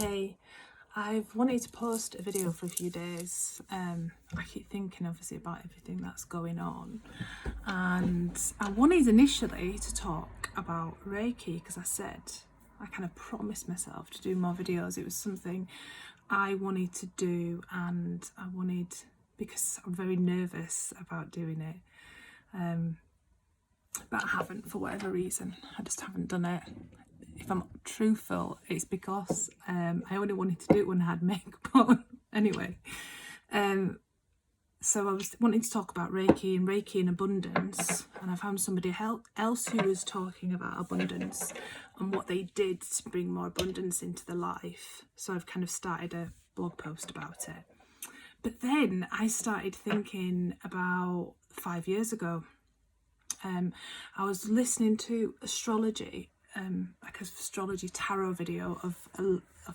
Hey, I've wanted to post a video for a few days. I keep thinking obviously about everything that's going on, and I wanted initially to talk about Reiki because I kind of promised myself to do more videos. It was something I wanted to do, and because I'm very nervous about doing it, but I haven't for whatever reason. I just haven't done it. If I'm truthful, it's because I only wanted to do it when I had makeup on. Anyway, so I was wanting to talk about Reiki and abundance, and I found somebody else who was talking about abundance and what they did to bring more abundance into their life. So I've kind of started a blog post about it. But then I started thinking about 5 years ago. I was listening to astrology, like an astrology tarot video of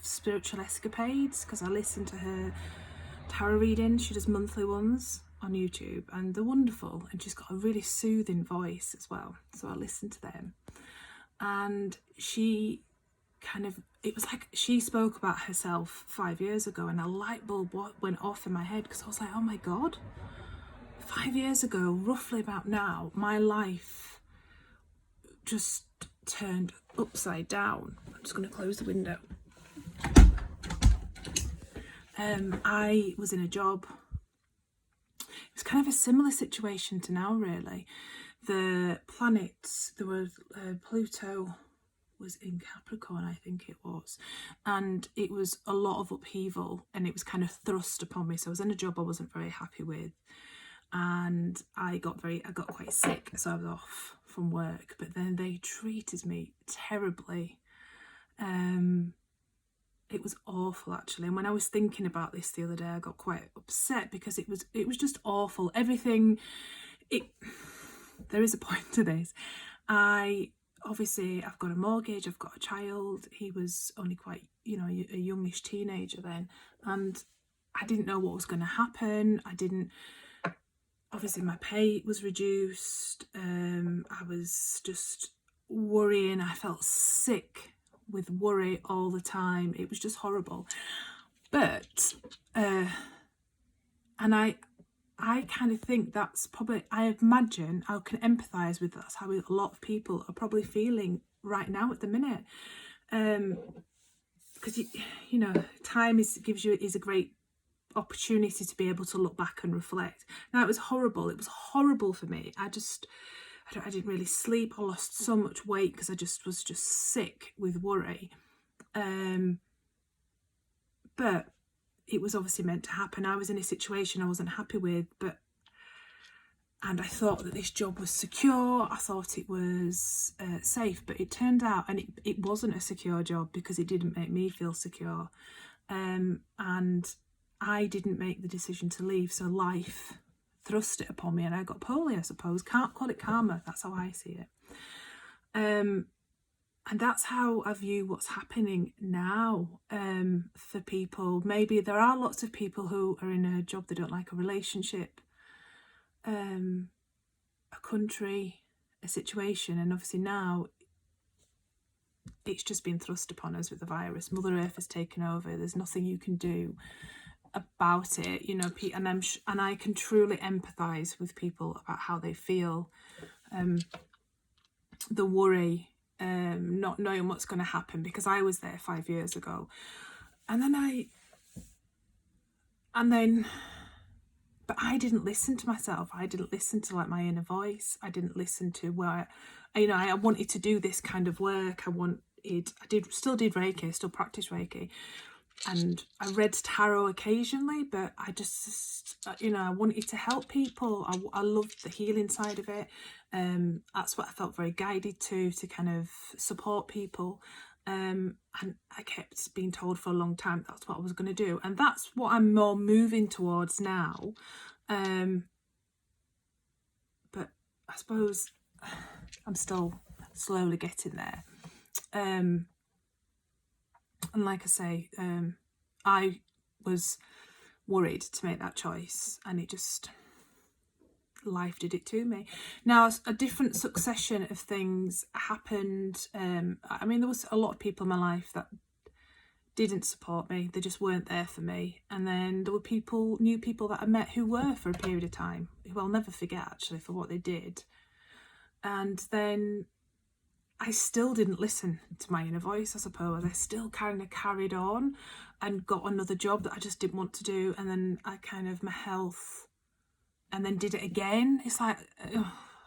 Spiritual Escapades, because I listened to her tarot reading. She does monthly ones on YouTube and they're wonderful, and she's got a really soothing voice as well, so I listened to them. And it was like she spoke about herself 5 years ago, and a light bulb went off in my head, because I was like, oh my god, 5 years ago, roughly about now, my life just turned upside down. I'm just going to close the window. I was in a job. It was kind of a similar situation to now, really. The planets, there was Pluto was in Capricorn, I think it was, and it was a lot of upheaval, and it was kind of thrust upon me. So I was in a job I wasn't very happy with, and I got quite sick, so I was off from work. But then they treated me terribly. It was awful, actually. And when I was thinking about this the other day, I got quite upset, because it was just awful. Everything. There is a point to this. I've got a mortgage, I've got a child. He was only quite, a youngish teenager then, and I didn't know what was going to happen. Obviously my pay was reduced. I was just worrying. I felt sick with worry all the time. It was just horrible. But and I kind of think that's probably, I imagine I can empathise with, that's how a lot of people are probably feeling right now at the minute. Because time is a great opportunity to be able to look back and reflect. Now, it was horrible for me. I didn't really sleep. I lost so much weight because I was just sick with worry. But it was obviously meant to happen. I was in a situation I wasn't happy with, and I thought that this job was secure. I thought it was safe, but it turned out, and it wasn't a secure job, because it didn't make me feel secure. And I didn't make the decision to leave, so life thrust it upon me, and I got poorly, I suppose. Can't call it karma. That's how I see it. And that's how I view what's happening now for people. Maybe there are lots of people who are in a job they don't like, a relationship, a country, a situation, and obviously now it's just been thrust upon us with the virus. Mother Earth has taken over. There's nothing you can do about it, and I can truly empathise with people about how they feel. The worry, not knowing what's going to happen, because I was there 5 years ago, but I didn't listen to myself. I didn't listen to my inner voice. I didn't listen to where, I wanted to do this kind of work. Still did Reiki, still practice Reiki. And I read tarot occasionally, but I just, I wanted to help people. I loved the healing side of it. That's what I felt very guided to kind of support people. And I kept being told for a long time that's what I was going to do. And that's what I'm more moving towards now. But I suppose I'm still slowly getting there. And like I say, I was worried to make that choice, and life did it to me. Now, a different succession of things happened. There was a lot of people in my life that didn't support me. They just weren't there for me. And then there were new people that I met who were for a period of time, who I'll never forget actually for what they did. And then I still didn't listen to my inner voice, I suppose. I still kind of carried on and got another job that I just didn't want to do. And then I kind of, my health, and then did it again. It's like,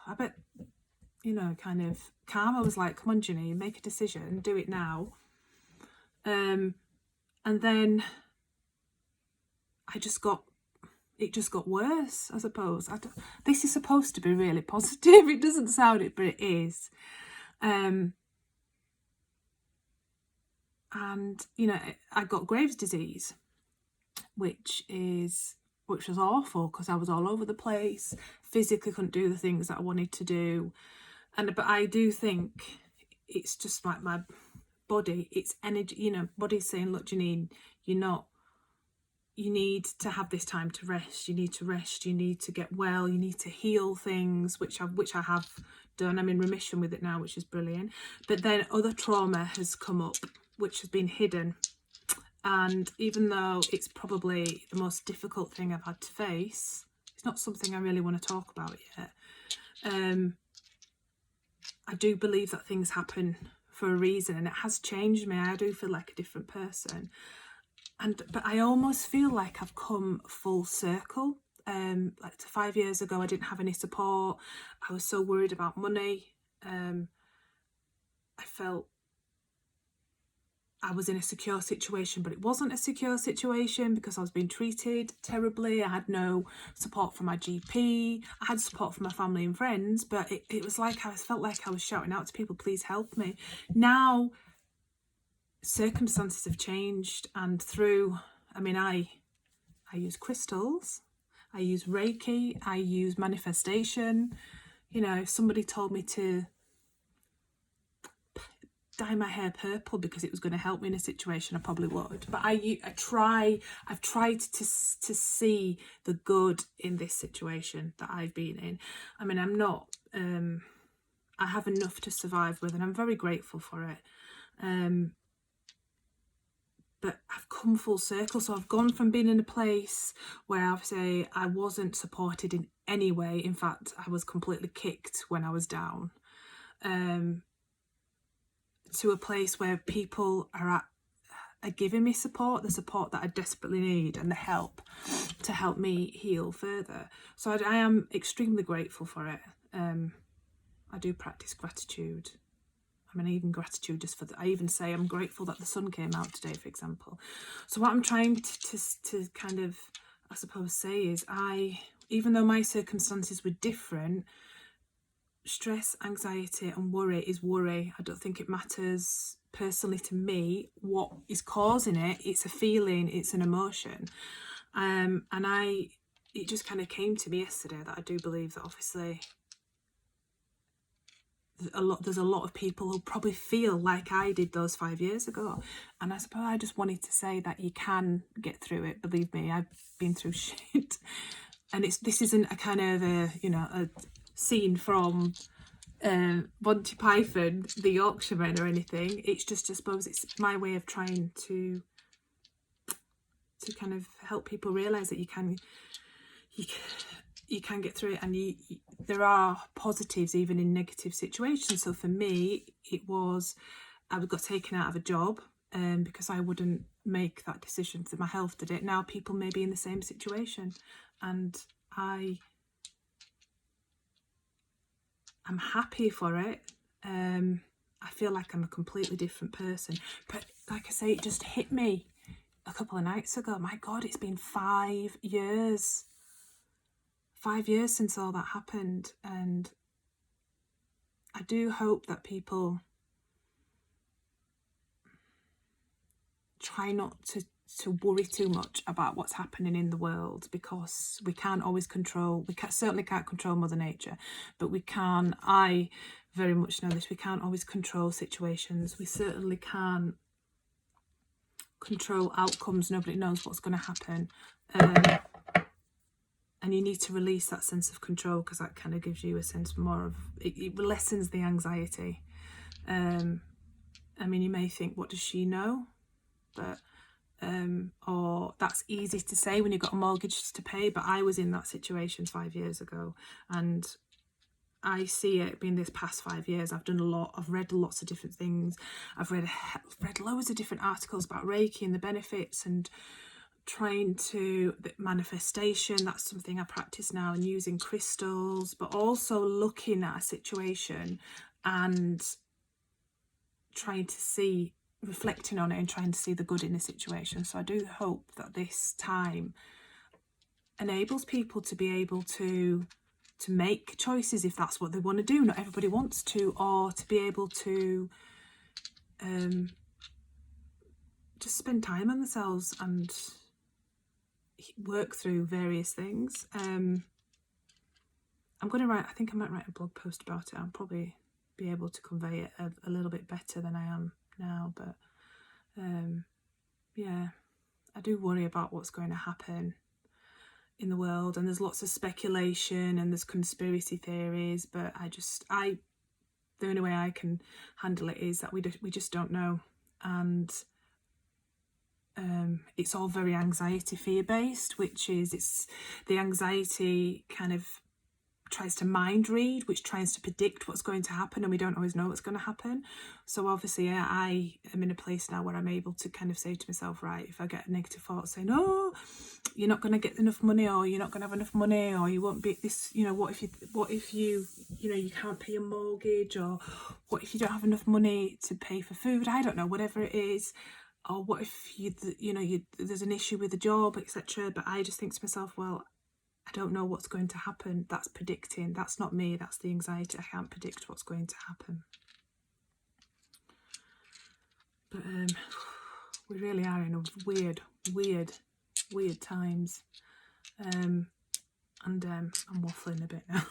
I bet, you know, kind of karma was like, come on, Ginny, make a decision, do it now. And then it just got worse, I suppose. This is supposed to be really positive. It doesn't sound it, but it is. And, you know, I got Graves' disease, which was awful because I was all over the place, physically couldn't do the things that I wanted to do. But I do think it's just like my body, it's energy, you know, body's saying, look, Janine, you need to have this time to rest. You need to rest. You need to get well. You need to heal things, which I have done. I'm in remission with it now, which is brilliant. But then other trauma has come up, which has been hidden. And even though it's probably the most difficult thing I've had to face, it's not something I really want to talk about yet. I do believe that things happen for a reason, and it has changed me. I do feel like a different person. But I almost feel like I've come full circle. Like 5 years ago, I didn't have any support. I was so worried about money. I felt I was in a secure situation, but it wasn't a secure situation because I was being treated terribly. I had no support from my GP. I had support from my family and friends, but it was like I felt like I was shouting out to people, please help me. Now, circumstances have changed, and I use crystals, I use Reiki, I use manifestation. You know, if somebody told me to dye my hair purple because it was going to help me in a situation, I probably would. But I've tried to see the good in this situation that I've been in. I mean, I'm not, I have enough to survive with, and I'm very grateful for it. But I've come full circle. So I've gone from being in a place where obviously I wasn't supported in any way. In fact, I was completely kicked when I was down. To a place where people are giving me support, the support that I desperately need, and the help to help me heal further. So I am extremely grateful for it. I do practice gratitude. I mean, even gratitude just for I even say I'm grateful that the sun came out today, for example. So what I'm trying to kind of, I suppose, say is even though my circumstances were different, stress, anxiety and worry is worry. I don't think it matters personally to me what is causing it. It's a feeling, it's an emotion. It just kind of came to me yesterday that I do believe that obviously there's a lot of people who probably feel like I did those 5 years ago. And I suppose I just wanted to say that you can get through it. Believe me, I've been through shit. And this isn't a kind of a scene from Monty Python, the Yorkshiremen or anything. It's just, I suppose it's my way of trying to kind of help people realise that you can get through it, and there are positives even in negative situations. So for me, I got taken out of a job because I wouldn't make that decision, that my health did it. Now people may be in the same situation, and I'm happy for it. I feel like I'm a completely different person. But like I say, it just hit me a couple of nights ago. My God, it's been 5 years. 5 years since all that happened. And I do hope that people try not to worry too much about what's happening in the world, because we can't always control, certainly can't control Mother Nature, but we can, I very much know this, we can't always control situations. We certainly can't control outcomes. Nobody knows what's going to happen. And you need to release that sense of control, because that kind of gives you a sense more of, it lessens the anxiety. I mean, you may think, what does she know? but or that's easy to say when you've got a mortgage to pay, but I was in that situation 5 years ago, and I see it being this past 5 years. I've done a lot. I've read lots of different things. I've read loads of different articles about Reiki and the benefits, and trying to the manifestation. That's something I practice now, and using crystals, but also looking at a situation and trying to see, reflecting on it and trying to see the good in the situation. So I do hope that this time enables people to be able to make choices if that's what they want to do. Not everybody wants to, or to be able to just spend time on themselves and work through various things. I'm going to write, I think I might write a blog post about it. I'll probably be able to convey it a little bit better than I am now, but yeah, I do worry about what's going to happen in the world, and there's lots of speculation and there's conspiracy theories, but the only way I can handle it is that we just don't know, and it's all very anxiety fear based, which is, it's the anxiety kind of tries to mind read, which tries to predict what's going to happen, and we don't always know what's going to happen. So obviously I am in a place now where I'm able to kind of say to myself, right, if I get a negative thought saying, oh, you're not going to get enough money, or you're not going to have enough money, or you won't be this, what if you you can't pay your mortgage, or what if you don't have enough money to pay for food, I don't know, whatever it is, or what if there's an issue with the job, etc. But I just think to myself, well, I don't know what's going to happen. That's predicting. That's not me. That's the anxiety. I can't predict what's going to happen. But we really are in a weird times. And I'm waffling a bit now.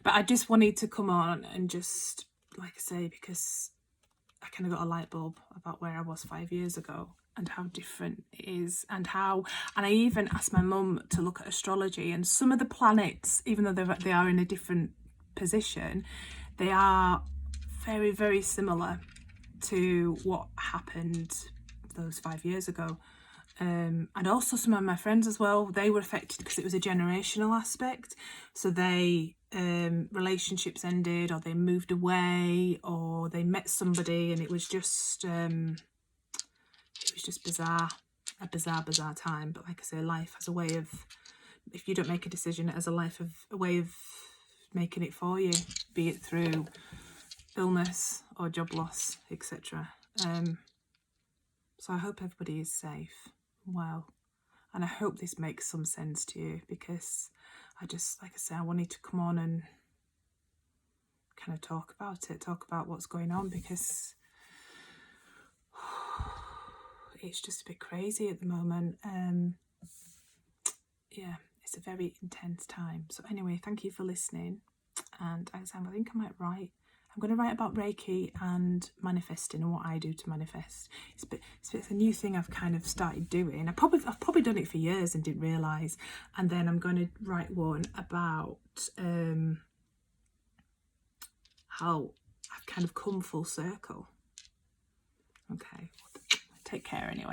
But I just wanted to come on and just, like I say, because I kind of got a light bulb about where I was 5 years ago, and how different it is, and I even asked my mum to look at astrology, and some of the planets, even though they are in a different position, they are very, very similar to what happened those 5 years ago. And also some of my friends as well, they were affected because it was a generational aspect. So they relationships ended, or they moved away, or they met somebody, and it was just bizarre, a bizarre time. But like I say, life has a way of, if you don't make a decision, it has a way of making it for you, be it through illness or job loss, etc. So I hope everybody is safe and well, and I hope this makes some sense to you, because I just, like I say, I wanted to come on and kind of talk about what's going on, because it's just a bit crazy at the moment. Yeah, it's a very intense time. So anyway, thank you for listening. And I think I'm going to write about Reiki and manifesting, and what I do to manifest. It's a new thing I've kind of started doing. I've probably done it for years and didn't realise. And then I'm going to write one about how I've kind of come full circle. Okay, take care anyway.